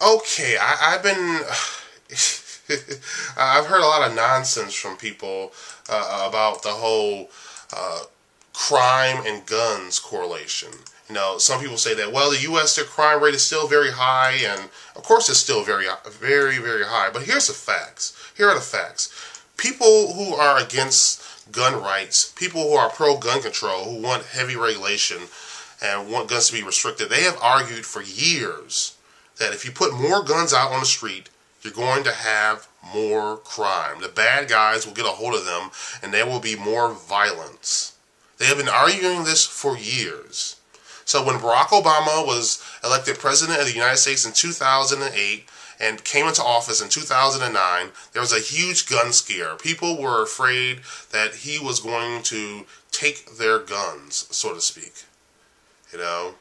Okay, I've been. I've heard a lot of nonsense from people about the whole crime and guns correlation. You know, some people say that, well, the U.S. their crime rate is still very high, and of course it's still very high. But here's the facts. Here are the facts. People who are against gun rights, people who are pro-gun control, who want heavy regulation and want guns to be restricted, they have argued for years that if you put more guns out on the street, you're going to have more crime. The bad guys will get a hold of them, and there will be more violence. They have been arguing this for years. So when Barack Obama was elected president of the United States in 2008 and came into office in 2009, there was a huge gun scare. People were afraid that he was going to take their guns, so to speak. You know,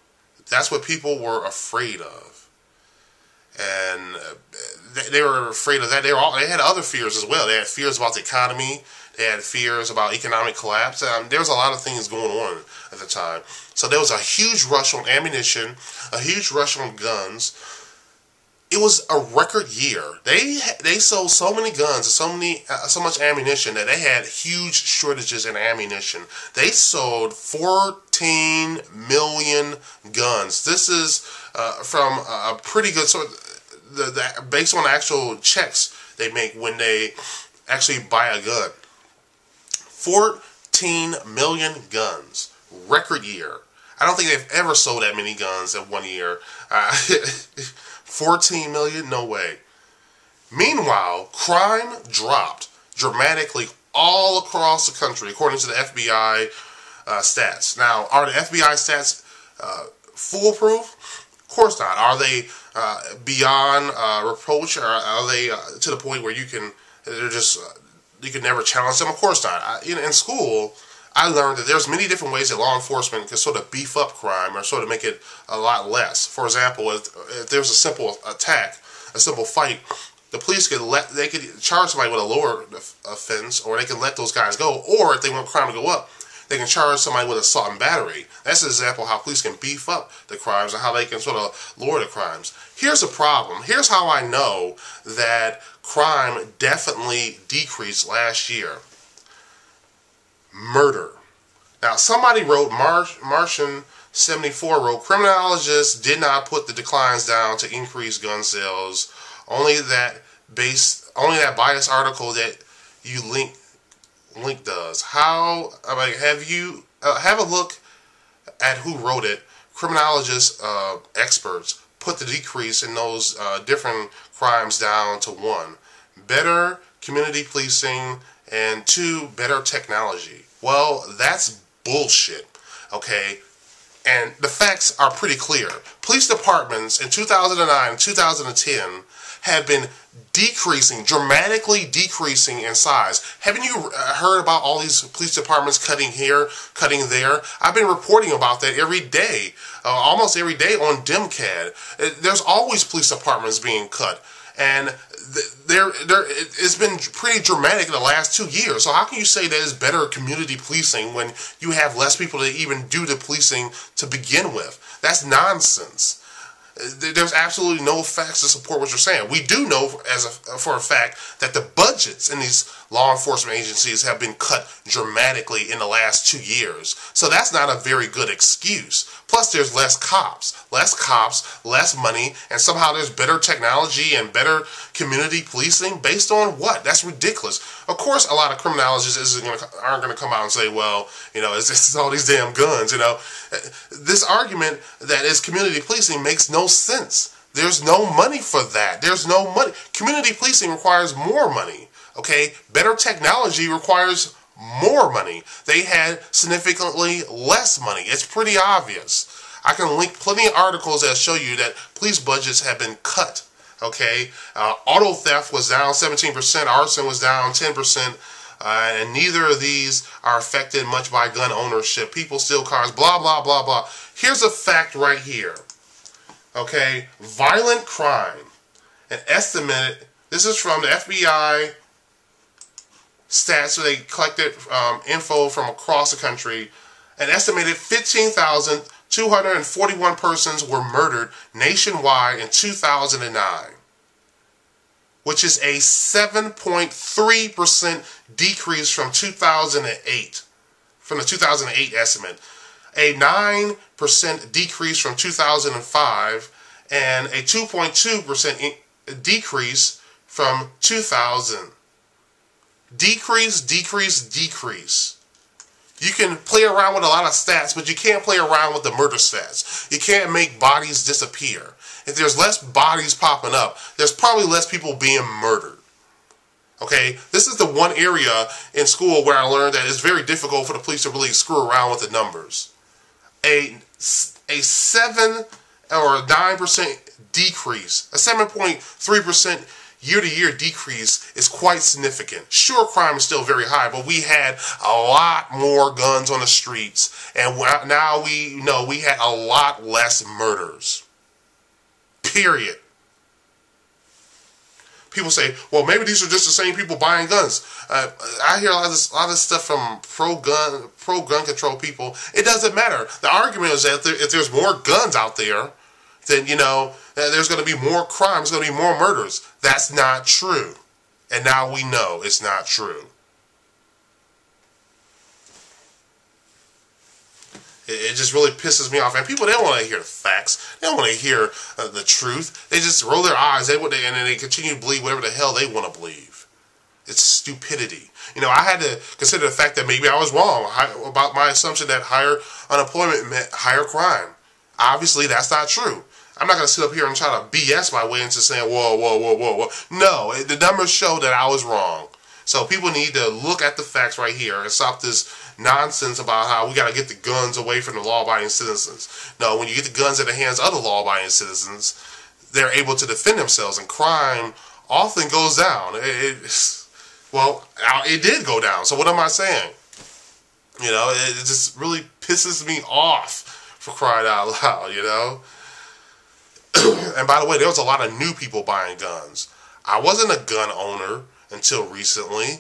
that's what people were afraid of. And they were afraid of that. They had other fears as well. They had fears about the economy. They had fears about economic collapse. There was a lot of things going on at the time. So there was a huge rush on ammunition, a huge rush on guns. It was a record year. They sold so many guns and so much ammunition that they had huge shortages in ammunition. They sold 14 million guns. This is from a pretty good source. Based on actual checks they make when they actually buy a gun. 14 million guns. Record year. I don't think they've ever sold that many guns in 1 year. 14 million? No way. Meanwhile, crime dropped dramatically all across the country, according to the FBI stats. Now, are the FBI stats foolproof? Of course not. Are they beyond reproach? Or are they to the point where you can never challenge them? Of course not. In school, I learned that there's many different ways that law enforcement can sort of beef up crime or sort of make it a lot less. For example, if there's a simple attack, a simple fight, the police could charge somebody with a lower offense, or they can let those guys go. Or if they want crime to go up, they can charge somebody with assault and battery. That's an example of how police can beef up the crimes and how they can sort of lower the crimes. Here's the problem. Here's how I know that crime definitely decreased last year. Murder. Now, somebody wrote, Martian74 wrote, criminologists did not put the declines down to increase gun sales. Only that biased article that you link does. How? Have a look at who wrote it. Criminologists, experts put the decrease in those different crimes down to 1, better community policing, and 2, better technology. Well, that's bullshit. Okay. And the facts are pretty clear. Police departments in 2009 and 2010 have been dramatically decreasing in size. Haven't you heard about all these police departments cutting here, cutting there? I've been reporting about that every day, almost every day on DemCAD. There's always police departments being cut. And it's been pretty dramatic in the last 2 years. So how can you say that it's better community policing when you have less people to even do the policing to begin with? That's nonsense. There's absolutely no facts to support what you're saying. We do know for a fact that the budgets in these law enforcement agencies have been cut dramatically in the last 2 years. So that's not a very good excuse. Plus, there's less cops, less money, and somehow there's better technology and better community policing based on what? That's ridiculous. Of course, a lot of criminologists aren't going to come out and say, well, you know, it's all these damn guns, you know. This argument that is community policing makes no sense. There's no money for that. There's no money. Community policing requires more money, okay? Better technology requires more money. They had significantly less money. It's pretty obvious. I can link plenty of articles that show you that police budgets have been cut, okay? Auto theft was down 17%, arson was down 10%, and neither of these are affected much by gun ownership. People steal cars, blah, blah, blah, blah. Here's a fact right here, okay? Violent crime, an estimate, this is from the FBI stats, so they collected info from across the country. An estimated 15,000 241 persons were murdered nationwide in 2009, which is a 7.3% decrease from 2008, from the 2008 estimate, a 9% decrease from 2005, and a 2.2% decrease from 2000. Decrease, decrease, decrease. You can play around with a lot of stats, but you can't play around with the murder stats. You can't make bodies disappear. If there's less bodies popping up, there's probably less people being murdered. Okay, this is the one area in school where I learned that it's very difficult for the police to really screw around with the numbers. A 7 or 9% decrease, a 7.3% year-to-year decrease is quite significant. Sure, crime is still very high, but we had a lot more guns on the streets, and now we know we had a lot less murders. Period. People say, well, maybe these are just the same people buying guns. I hear a lot of this stuff from pro-gun control people. It doesn't matter. The argument is that if there's more guns out there, then, you know, there's going to be more crime, there's going to be more murders. That's not true. And now we know it's not true. It just really pisses me off. And people, they don't want to hear the facts. They don't want to hear the truth. They just roll their eyes, and then they continue to believe whatever the hell they want to believe. It's stupidity. You know, I had to consider the fact that maybe I was wrong about my assumption that higher unemployment meant higher crime. Obviously, that's not true. I'm not going to sit up here and try to BS my way into saying, whoa, whoa, whoa, whoa, whoa. No, the numbers show that I was wrong. So people need to look at the facts right here and stop this nonsense about how we got to get the guns away from the law-abiding citizens. No, when you get the guns in the hands of the law-abiding citizens, they're able to defend themselves, and crime often goes down. Well, it did go down. So what am I saying? You know, it just really pisses me off, for crying out loud, you know? And by the way, there was a lot of new people buying guns. I wasn't a gun owner until recently.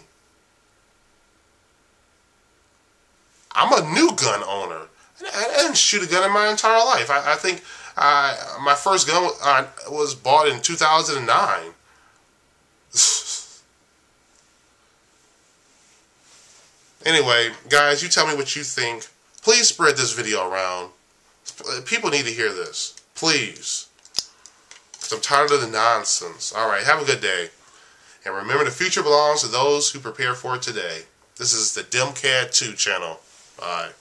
I'm a new gun owner. I didn't shoot a gun in my entire life. I think my first gun was bought in 2009. Anyway, guys, you tell me what you think. Please spread this video around. People need to hear this. Please. I'm tired of the nonsense. Alright, have a good day. And remember, the future belongs to those who prepare for it today. This is the DimCAD 2 channel. Bye.